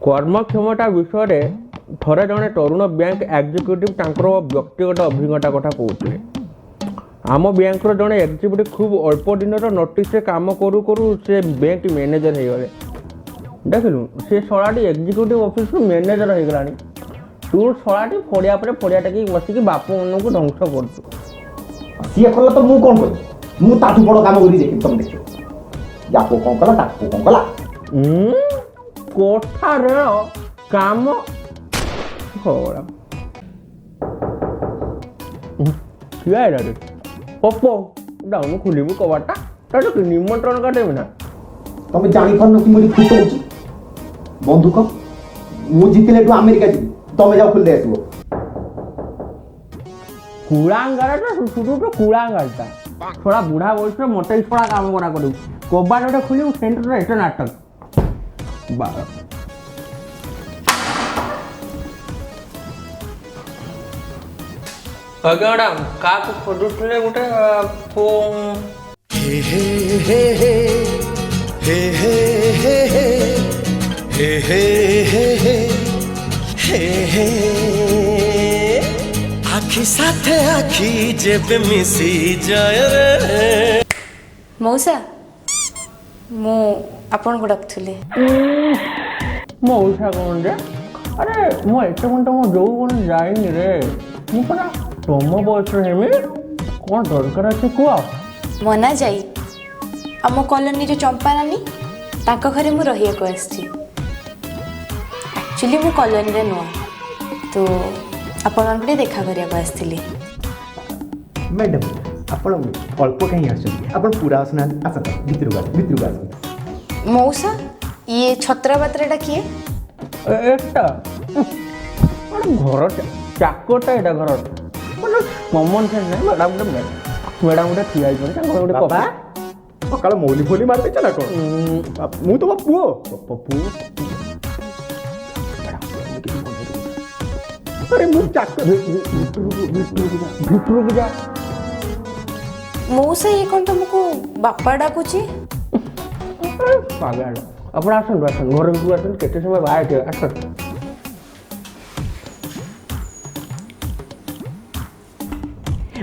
କର୍ମକ୍ଷମତା ବିଷୟରେ ଥରେ ଜଣେ ତରୁଣ ବ୍ୟାଙ୍କ ଏକ୍ଜିକ୍ୟୁଟିଭ୍ ତାଙ୍କର ବ୍ୟକ୍ତିଗତ ଅଭିଜ୍ଞତା କଥା କହୁଥିଲେ। ଆମ ବ୍ୟାଙ୍କର ଜଣେ ଏକ୍ଜିକ୍ୟୁଟିଭ୍ ଖୁବ୍ ଅଳ୍ପ ଦିନର ନୋଟିସ୍ରେ କାମ କରୁ କରୁ ସେ ବ୍ୟାଙ୍କ ମ୍ୟାନେଜର ହେଇଗଲେ। ଦେଖିଲୁ ସେ ଶଳାଟି ଏକ୍ଜିକ୍ୟୁଟିଭ୍ ଅଫିସରୁ ମ୍ୟାନେଜର ହେଇଗଲାଣି। ତୁ ଶଳାଟି ଫଡ଼ିଆ ପରେ ଫଡ଼ିଆ ଟେକିକି ବସିକି ବାପ ମାନଙ୍କୁ ଧ୍ୱଂସ କରୁଛୁ। ସିଏ କଲା ତ ମୁଁ କ'ଣ କରିବି? ମୁଁ ତାଠୁ ବଡ଼ କାମ କରି ଦେଖିବି, ତମେ ଦେଖିବ। ୟା ପୁଅ କ'ଣ କଲା, ତା ପୁଅ କ'ଣ କଲା। କୋଠାରେ କାମ କିଏ ଆଇଲା ରେ? ପପ ଡାଉନ ଖୋଲିବୁ କବାଟଟା, ତାକୁ ନିମନ୍ତ୍ରଣ କାଟେବି ନା। ତମେ ଜାଣିପାରୁନ କି ମୁଁ ଫୁଟଉଛି ବନ୍ଧୁକ? ମୁଁ ଜିତିଲେ ଏଠୁ ଆମେରିକା ଯିବି, ତମେ ଯାଅ ଖୋଲି ଦେଇ ଆସିବ। କୁଳାଙ୍ଗାରଟା ସୁଟ କୁଳାଙ୍ଗାରଟା ଛଡ଼ା ବୁଢ଼ା ବୟସରେ ମତେ ଛଡ଼ା କାମ କରା କରିବୁ। କବାଟଟା ଖୋଲିବୁ ସେଣ୍ଟରରେ ଏତେ ନାଟକ ବାର। ଆଜ୍ଞା ମ୍ୟାଡ଼ାମ କାହାକୁ ଖୋଜୁଥିଲେ ଗୋଟେ आखि साथे आखि जेबे मिसी जाय रे। मौसा मु आपन को डाकथुले। मौसा कौन रे? अरे मो एते कोन तो जो कोन जाइनी रे। मु परा तम बयस हेमी कोन दरकार अछि कुआ? मना जाई आम कॉलोनी रे चंपा नानी तांको घरे मु रहिया को आछि। एक्चुअली मु कॉलोनी रे नुआ तो आपण मानके देखा करिया को आछथिली। मैडम आपण अल्प कहीं आछन, आपण पूरा आसना आसा भितरु आस। मौसा ये छत्रा बात्रेटा किए? एटा अरे घर चाकोटा एटा घर मतलब कॉमन सेंस नहीं। मैडम उठे ठिया आई पड़े घर उठे बाबा सकाळ मौली फोली मारते चला को मु तो बापू पप्पू। अरे मु चाको भितरु जा। मौसा ये कौन तुमको बापा डाकुची? पागल अपन आसन घर को आसन केते समय बाहर थे आसन।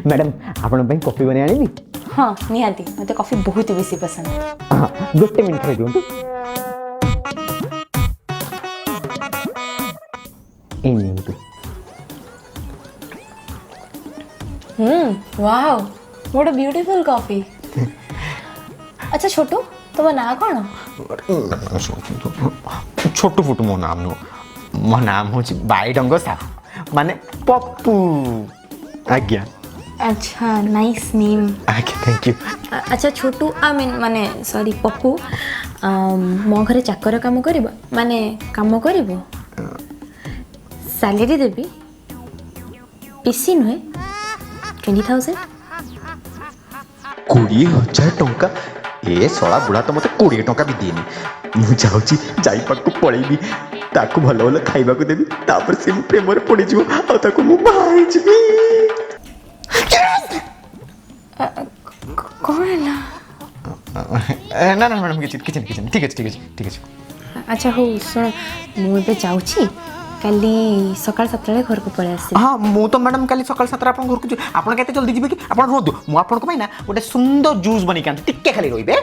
मैडम आपण भाई कॉफी बने आनी? हाँ निहाती मते कॉफी बहुत बेसी पसंद। हाँ गोटे मिनिट रे दियंतु। ए नियंतु। Wow what a beautiful coffee. अच्छा छोटू तुम ना कौन? छोटू फुटू मो नाम नो मो नाम होची बाईडंग साहू माने पप्पू। आज्ञा। अच्छा नाइस नेम। आज्ञा थैंक यू। अच्छा छोटू आई मीन माने सॉरी पप्पू मो घरे चाकर काम करिबो माने काम करिबो सैलरी देबी पीसी नुहे 20,000 20,000 टंका। ए सला बुढ़ा तो मते 20 टंका भी देनी। मु जाउची जाई पाकू पळेबी ताकू भलो भलो खाइबा को देबी तापर से मु प्रेम रे पड़ी जिवो आ ताकू मु भाई जिबी। कौन है ना? ना ना मैडम किचन किचन किचन ठीक है ठीक है ठीक है। अच्छा हो सुन मु ए जाउची काली सकाळ 7 घर को पळे आसी। हाँ मु तो मैडम काली सकाळ 7 आपन घर को आपन केते जल्दी जिबे कि आपन रहदु मु आपन को ना गोटे सुंदर जूस बनी के टिके खाली रोइबे।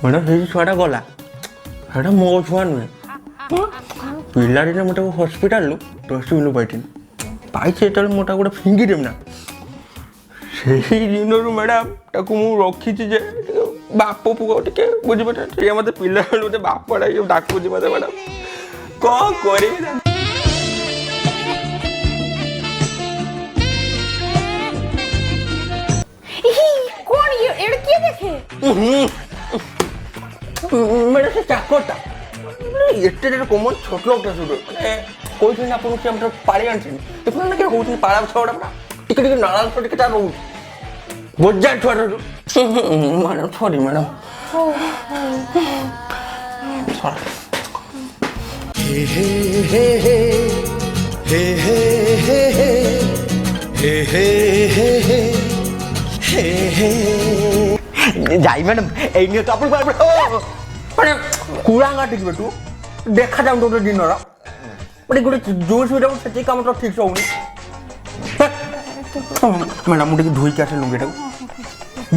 मैडम हे छुआटा गला हेटा मो छुआ नुहे पिला दिन मोटा हॉस्पिटल लो डस्टबिन बैठे पाइछे तले मोटा गोटे फिंगी देम ना से दिन मैडम ताकू मु रखी जे बाप पुओ टिके बुझी पटे ये मते पिला गोटे बापड़ा ये डाकू जे मते मैडम कौन करी कौन ये एड़की देखे? मैडम से चाकोटा एटे कमन छोट लोकटा सुडो कोई दिन आपन से हम पाड़ी आनछन देखो ना के होउछ पाड़ा छौडा टिके टिके नालाल छ टिके ता रहू बोजा छौडा मैडम सॉरी मैडम हे हे हे हे हे हे हे हे हे हे हे हे যাই ম্যাডাম এই নিয়ে তো আপনি মানে কুড়াঙ্গা টিকবে তু দেখা যাও তোর দিনর মানে ଗୋଟେ ଜୋସ୍ ଭିଡ଼ିଓ ସେତିକି କାମ ତ ଠିକ୍ ସେ ହେଉନି ମ୍ୟାଡ଼ାମ୍ ମୁଁ ଟିକେ ଧୋଇକି ଆସେ ଲୁଙ୍ଗିଟାକୁ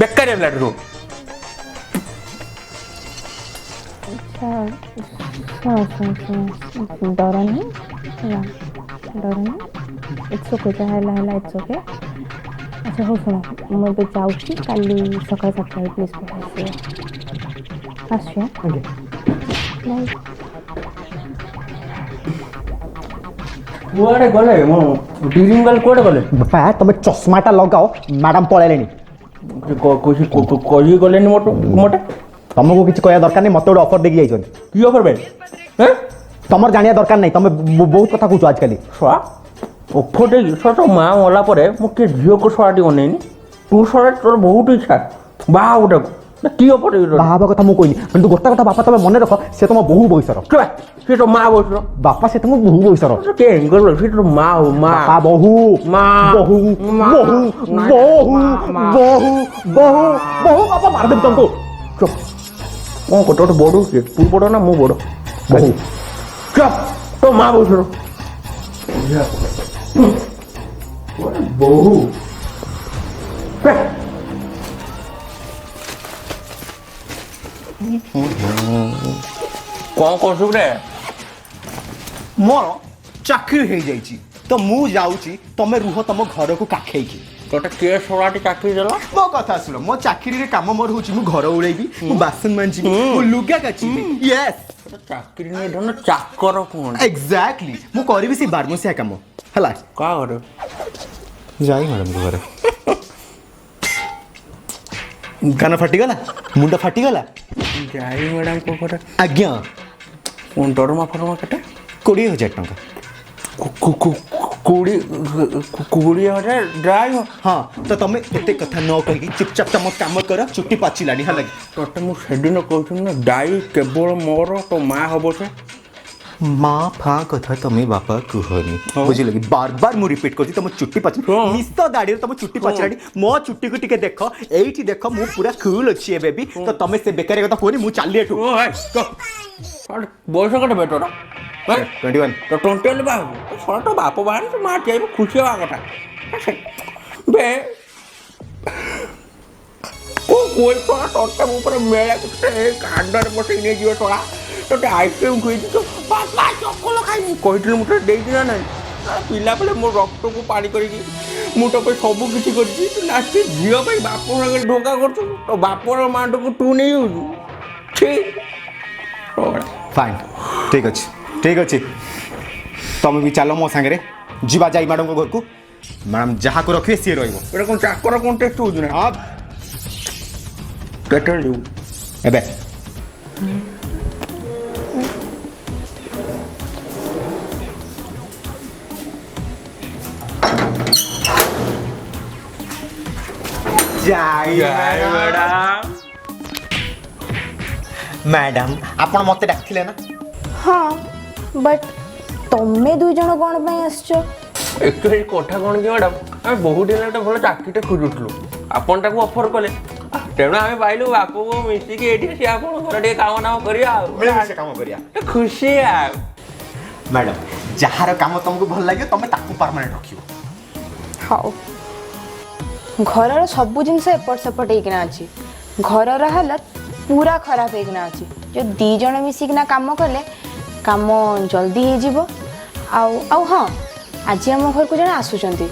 ବେକାରିଆ ପିଲାଟାରୁ डर नहीं डर नहीं इट्स ओके जहाँ है इट्स ओके अच्छा हो सुनो मुझे जाऊँगी काली सकाल 7 प्लीज पठाइए बाय କୁଆଡ଼େ ଗଲେ ମୁଁ ଡ୍ରିଲିଂ ବାଲ କୁଆଡ଼େ ଗଲେ ବାପା ତମେ ଚଷମାଟା ଲଗାଅ ମ୍ୟାଡ଼ାମ୍ ପଳେଇଲେଣି କହି ଗଲେନି ମୋଟେ ତମକୁ କିଛି କହିବା ଦରକାର ନାହିଁ ମୋତେ ଗୋଟେ ଅଫର ଦେଇକି ଯାଇଛନ୍ତି କି ଅଫର ଭାଇ ହେଁ ତମର ଜାଣିବା ଦରକାର ନାହିଁ ତମେ ବହୁତ କଥା କହୁଛ ଆଜିକାଲି ଶୁଆ ଅଫର ଦେଇକି ଶୁଆ ତୋ ମା ମଲା ପରେ ମୁଁ କିଏ ଝିଅକୁ ଶୁଆଟି ଅନେଇନି ତୁ ଶୁଆ ତୋର ବହୁତ ଇଚ୍ଛା ବାହା ଗୋଟାକୁ କି ଅଫର ବାହା ହେବା କଥା ମୁଁ କହିନି କିନ୍ତୁ ଗୋଟେ କଥା ବାପା ତମେ ମନେ ରଖ ସେ ତମ ବହୁ ବୟସର ସେ ତ ମା ବୟସର ବାପା ସେ ତମ ବହୁ ବୟସର କେ ଏଙ୍ଗଲ ସେ ତ ମା ହଉ ମା ବାପା ବହୁ ମା ବହୁ ବହୁ ବହୁ ବହୁ ବହୁ ବହୁ ବାପା ମାରିଦେବି ତମକୁ ଚୁପ କ'ଣ ଗୋଟେ ଗୋଟେ ବଡ଼ କିଏ ତୁ ବଡ଼ ନା ମୁଁ ବଡ଼ ବହୁ ଚୁପ ତୋ ମା ବୟସର ବହୁ କ'ଣ କରୁଛୁ ରେ ମୋର ଚାକିରି ହେଇଯାଇଛି ତ ମୁଁ ଯାଉଛି ତମେ ରୁହ ତମ ଘରକୁ କାଖେଇକି ତୋତେ କିଏ ଶୋଳାଟି ଚାକିରି ଦେଲା ମୋ କଥା ଶୁଣ ମୋ ଚାକିରିରେ କାମ ମୋର ହଉଛି ମୁଁ ଘର ଉଡ଼େଇବି ମୁଁ ବାସନ ମାଞ୍ଜିବି ମୁଁ ଲୁଗା କାଚିବି ୟେସ୍ ଚାକିରି ନେଇ ଧନ ଚାକର କ'ଣ ଏକ୍ଜାକ୍ଟଲି ମୁଁ କରିବି ସେ ବାରମସିଆ କାମ ହେଲା କାହା ଘରେ ଯାଇ ମ୍ୟାଡ଼ାମଙ୍କ ଘରେ କାନ ଫାଟିଗଲା ମୁଣ୍ଡ ଫାଟିଗଲା ଯାଇ ମ୍ୟାଡ଼ାମଙ୍କ ଘରେ ଆଜ୍ଞା ଦରମା ଫରମା କେତେ 20,000 ଟଙ୍କା 20,000 ଡ୍ରାଇଭ ହଁ ତ ତମେ ଏତେ କଥା ନ କହିକି ଚୁପଚାପ ତମ କାମ କର ଚୁଟି ପାଚିଲାଣି ହେଲା କି ତୋତେ ମୁଁ ସେଦିନ କହୁଥିଲି ନା ଡାଇ କେବଳ ମୋର ତୋ ମା ହବ ସେ ମା ଫା କଥା ତମେ ବାପା କୁହନି ବୁଝିଲ କି ବାର ବାର ମୁଁ ରିପିଟ୍ କରୁଛି ତମ ଚୁଟି ପାଚି ନିଶ ଦାଢ଼ିରେ ତମ ଚୁଟି ପାଚିଲାଣି ମୋ ଚୁଟିକୁ ଟିକେ ଦେଖ ଏଇଠି ଦେଖ ମୁଁ ପୁରା କୁଲ୍ ଅଛି ଏବେ ବି ତ ତମେ ସେ ବେକାରୀ କଥା କୁହନି ମୁଁ ଚାଲି ଏଠୁ ବୟସ କେତେ ବେ ତୋର 21 ତ 21 ବାହା ହବ ତୋ ବାପ ବାହାରେ ତୋ ମା ଚାହିଁବ ଖୁସି ହେବା କଥା ବେ ତୋତେ ମୁଁ ପୁରା ମେଳା କାଣ୍ଡରେ ବସେଇ ନେଇଯିବ ଶଳା ତୋତେ ଆଇସ୍କ୍ରିମ୍ ଖୁଇଛି ତ ବାପା ଚକୋଲ ଖାଇବି କହିଥିଲି ମୁଁ ତୋତେ ଦେଇଛି ନା ନାହିଁ ପିଲାବେଳେ ମୋ ରକ୍ତକୁ ପାଣି କରିକି ମୁଁ ତୋ ପାଇଁ ସବୁ କିଛି କରିଛି ତୁ ଲାଷ୍ଟ ଝିଅ ପାଇଁ ବାପ ସାଙ୍ଗରେ ଢୋକା କରୁଛୁ ତୋ ବାପର ମାଠକୁ ତୁ ନେଇଯାଉଛୁ ଠିକ୍ ଫାଇନ୍ ଠିକ୍ ଅଛି ତମେ ବି ଚାଲ ମୋ ସାଙ୍ଗରେ ଯିବା ଯାଇ ମ୍ୟାଡ଼ାମଙ୍କ ଘରକୁ ମ୍ୟାଡ଼ାମ୍ ଯାହାକୁ ରଖିବେ ସିଏ ରହିବ ଏଇଟା କ'ଣ ଚାକର କଣ୍ଟେଷ୍ଟ ହେଉଛି ନା ହଁ କେତେବେଳେ ଯିବୁ ଏବେ ମ୍ୟାଡ଼ାମ୍ ଆପଣ ମୋତେ ଡାକିଥିଲେ ନା हाँ बट तमें दुई जन कौन ପାଇଁ ଆସିଛ एक्चुअली कथा कौन कि मैडम आम बहुत दिन गोटे भल चाकरी खोजुलु आपन ताको ऑफर कले तेणु आम पाइलु बाप को मिसिकी एठी से आपन घर टे काम नाम करिया मिलेमिशे काम करिया खुशी आ मैडम जहार काम तुमको भल लगे तुम ताकू परमानेंट रखियो हाँ घर सब जिनस एपट सेपट होना अच्छी घर हालत पूरा खराब होना अच्छी जो दी जन मिसिकिना काम कले काम जल्दी हो हाँ आज आम घर को जन आसुचंती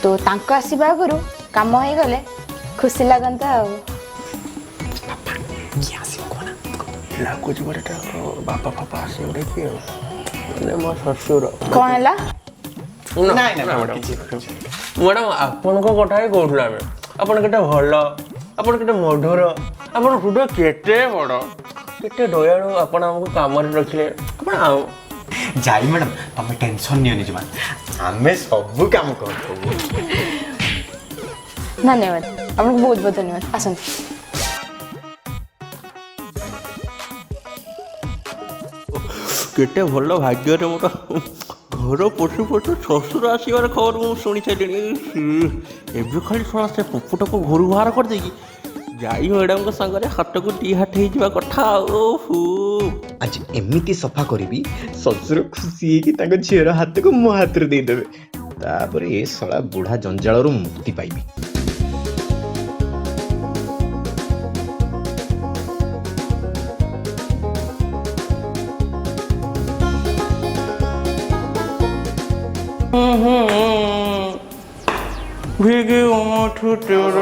तो तांको आसीबा आगुरु काम हो गले खुशी लगंता लाଗୁଛି ଗୋଟେ ବାପା ଫାପା ଆସିବ ଦେଖି ଆଉ ମାନେ ମୋ ଶ୍ୱଶୁର कौन है ନାଇଁ ମ୍ୟାଡ଼ାମ ଆପଣଙ୍କ କଥା ହିଁ କହୁଥିଲୁ ଆମେ ଆପଣ କେତେ ଭଲ ଆପଣ କେତେ ମଧୁର ଆପଣ ହୃଦୟ କେତେ ବଡ଼ କେତେ ଦୟାଳୁ ଆପଣ ଆମକୁ କାମରେ ରଖିଲେ ଆପଣ ଆଉ ଯାଇ ମ୍ୟାଡ଼ାମ ତମେ ଟେନସନ୍ ନିଅନି ଜମା ଆମେ ସବୁ କାମ କରୁ धन्यवाद आपको बहुत बहुत धन्यवाद आसंत केटे भल भाग्य मोर घर पशु पशु शशुर आसबार खबर मुझे शुणी सारे एवं खाली शोना से पपुटा को घर बाहर कर देगी ଯାଇ ମ୍ୟାଡ଼ାମଙ୍କ ସାଙ୍ଗରେ ହାଟକୁ ଦି ହାଟ ହେଇଯିବା କଥା। ଓହୋ ଆଜି ଏମିତି ସଫା କରିବି ଶ୍ୱଶୁର ଖୁସି ହେଇକି ତାଙ୍କ ଝିଅର ହାତକୁ ମୋ ହାତରେ ଦେଇଦେବେ। ତାପରେ ଏ ଶଳା ବୁଢା ଜଞ୍ଜାଳରୁ ମୁକ୍ତି ପାଇବି। ଭିଗି ଓଠୁ ତୋର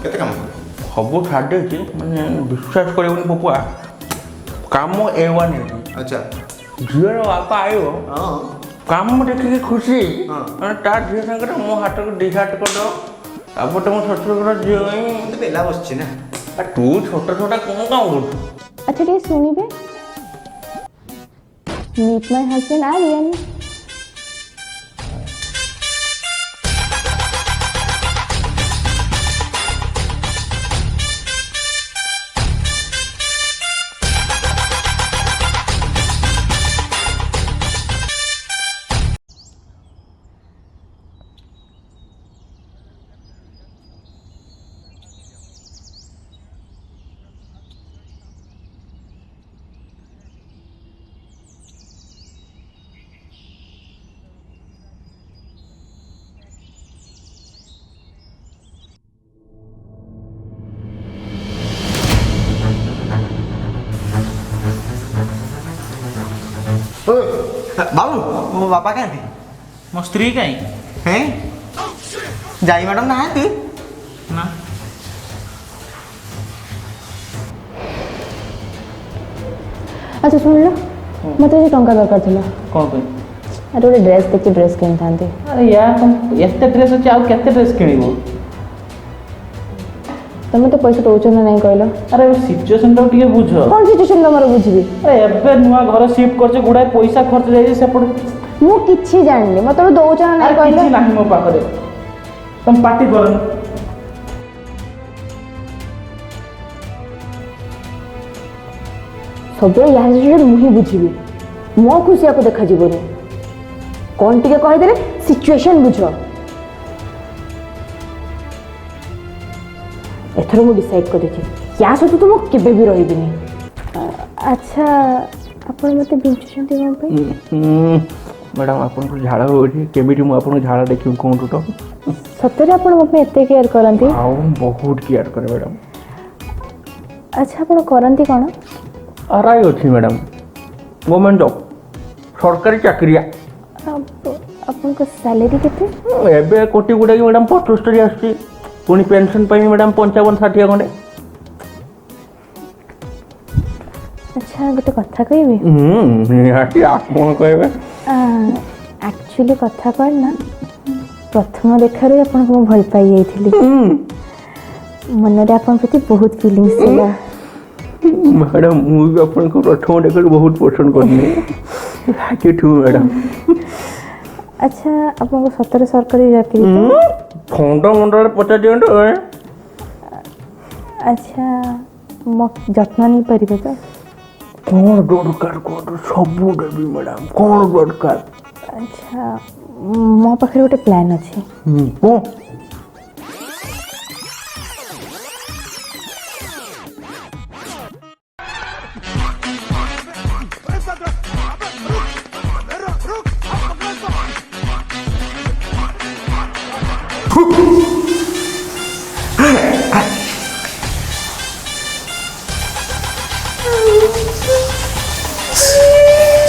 କେତେ କାମ ସବୁ ଛାଡ଼ିଦେଇଛି ମାନେ ବିଶ୍ୱାସ କରିବୁନି ପପୁଆ କାମ A1 ହେଇଛି। ଆଚ୍ଛା ଝିଅର ବାପା ଆଇବ ହଁ କାମ ଦେଖିକି ଖୁସି ହଁ। ମାନେ ତା ଝିଅ ସାଙ୍ଗରେ ମୋ ହାତକୁ ଦି ହାତ କରିଦେବ। ତାପରେ ମୋ ଶ୍ୱଶୁରଙ୍କର ଝିଅ ହିଁ ମତେ ବେଲା ବସିଛି ନା। ତୁ ଛୋଟ ଛୋଟ କ'ଣ କାମ କରୁଛୁ? ଆଚ୍ଛା ଟିକେ ଶୁଣିବେ, ମିଟ୍ ମାଇ ହଜବେଣ୍ଡ ଆରିୟନ। ବାବୁ ମୋ ବାପା କାହାନ୍ତି? ମୋ ସ୍ତ୍ରୀ କାହିଁ ହେଁ ଯାଇ ମ୍ୟାଡ଼ାମ୍ ନାହାନ୍ତି? ନା ଆଚ୍ଛା ଶୁଣିଲ, ମୋତେ କିଛି ଟଙ୍କା ଦରକାର ଥିଲା। କ'ଣ ପାଇଁ? ଆରେ ଗୋଟେ ଡ୍ରେସ୍ ଦେଖି ଡ୍ରେସ୍ କିଣିଥାନ୍ତି। ଆରେ ଏତେ ଡ୍ରେସ୍ ଅଛି, ଆଉ କେତେ ଡ୍ରେସ୍ କିଣିବ? ତମେ ତ ପଇସା ଦଉଛ ନା ନାହିଁ କହିଲ? ଆରେ ସିଚୁଏସନଟାକୁ ଟିକେ ବୁଝ। କ'ଣ ସିଚୁଏସନ୍ ତମର ବୁଝିବି? ଆରେ ଏବେ ନୂଆ ଘର ସିଫ୍ଟ କରିଛ, ଗୁଡ଼ାଏ ପଇସା ଖର୍ଚ୍ଚ ଯାଇଛି ସେପଟେ। ମୁଁ କିଛି ଜାଣିନି, ମୋତେ ଗୋଟେ ଦଉଛ ନା ନାହିଁ କହିଲ? କିଛି ନାହିଁ ମୋ ପାଖରେ, ତମେ ପାର୍ଟି କରନି। ସବୁବେଳେ ୟାର ସିଚୁଏସନ୍ ମୁଁ ହିଁ ବୁଝିବି, ମୋ ଖୁସିଆକୁ ଦେଖାଯିବନି। କ'ଣ ଟିକେ କହିଦେଲେ ସିଚୁଏସନ୍ ବୁଝ। ଏଥର ମୁଁ ଡିସାଇଡ୍ କରିଛି, ୟା ସହିତ ତ ମୁଁ କେବେ ବି ରହିବିନି। ଆଚ୍ଛା ଆପଣ ମୋତେ ବୁଝୁଛନ୍ତି କ'ଣ ପାଇଁ? ମ୍ୟାଡ଼ାମ୍ ଆପଣଙ୍କୁ ଝାଳ ହେଉଛି, କେମିତି ମୁଁ ଆପଣଙ୍କୁ ଝାଳ ଦେଖିବି କୁହନ୍ତୁ ତ? ସତରେ ଆପଣ ମୋ ପାଇଁ ଏତେ କେୟାର କରନ୍ତି? ଆଉ ବହୁତ କେୟାର କରେ ମ୍ୟାଡ଼ାମ୍। ଆଚ୍ଛା ଆପଣ କରନ୍ତି କ'ଣ? ଆରାଇ ଅଛି ମ୍ୟାଡ଼ାମ୍, ଗଭର୍ଣ୍ଣମେଣ୍ଟ ଜବ୍, ସରକାରୀ ଚାକିରିଆ। ଆପଣଙ୍କ ସାଲେରୀ କେତେ? ଏବେ କୋଟି ଗୁଡ଼ାକି ମ୍ୟାଡ଼ାମ୍ 75 ଆସୁଛି, ପୁଣି ପେନସନ୍ ପାଇଁ ମ୍ୟାଡ଼ାମ୍ 55-60 ଖଣ୍ଡେ। ଆଚ୍ଛା ଗୋଟେ କଥା କହିବି? ନିହାତି, ଆପଣ କହିବେ। ଆକ୍ଚୁଆଲି କଥା କ'ଣ ନା, ପ୍ରଥମ ଦେଖାରୁ ଆପଣଙ୍କୁ ମୁଁ ଭଲ ପାଇଯାଇଥିଲି। ମନରେ ଆପଣଙ୍କ ପ୍ରତି ବହୁତ ଫିଲିଙ୍ଗସ୍ ଥିଲା। ମ୍ୟାଡ଼ାମ୍ ମୁଁ ବି ଆପଣଙ୍କୁ ପ୍ରଥମ ଦେଖାରୁ ବହୁତ ପସନ୍ଦ କରିନି। ମ୍ୟାଡ଼ାମ୍। ଆଚ୍ଛା ଆପଣଙ୍କ ସତରେ ସରକାରୀ ଚାକିରି? ଫଣ୍ଡ ମଣ୍ଡଳରେ ପଚାରି ଦିଅନ୍ତୁ। ଆଚ୍ଛା ମୋ ଯତ୍ନ ନେଇପାରିବେ ତ? କ'ଣ ଦରକାର କୁହନ୍ତୁ, ସବୁ ଦେବି ମ୍ୟାଡ଼ାମ୍, କ'ଣ ଦରକାର? ଆଚ୍ଛା ମୋ ପାଖରେ ଗୋଟେ ପ୍ଲାନ୍ ଅଛି। କ'ଣ?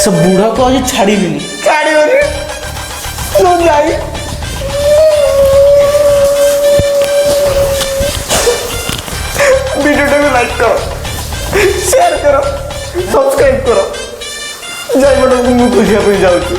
ସେ ବୁଢ଼ାକୁ ଆଜି ଛାଡ଼ିବିନି। ଛାଡ଼ିବନି ତୁ ଯାଇ ଭିଡ଼ିଓଟାକୁ ଲାଇକ୍ କର, ସେୟାର କର, ସବସ୍କ୍ରାଇବ୍ କର। ଯାଇ ମ୍ୟାଡ଼ାମ୍ ମୁଁ ବୁଝିବା ପାଇଁ ଯାଉଛି।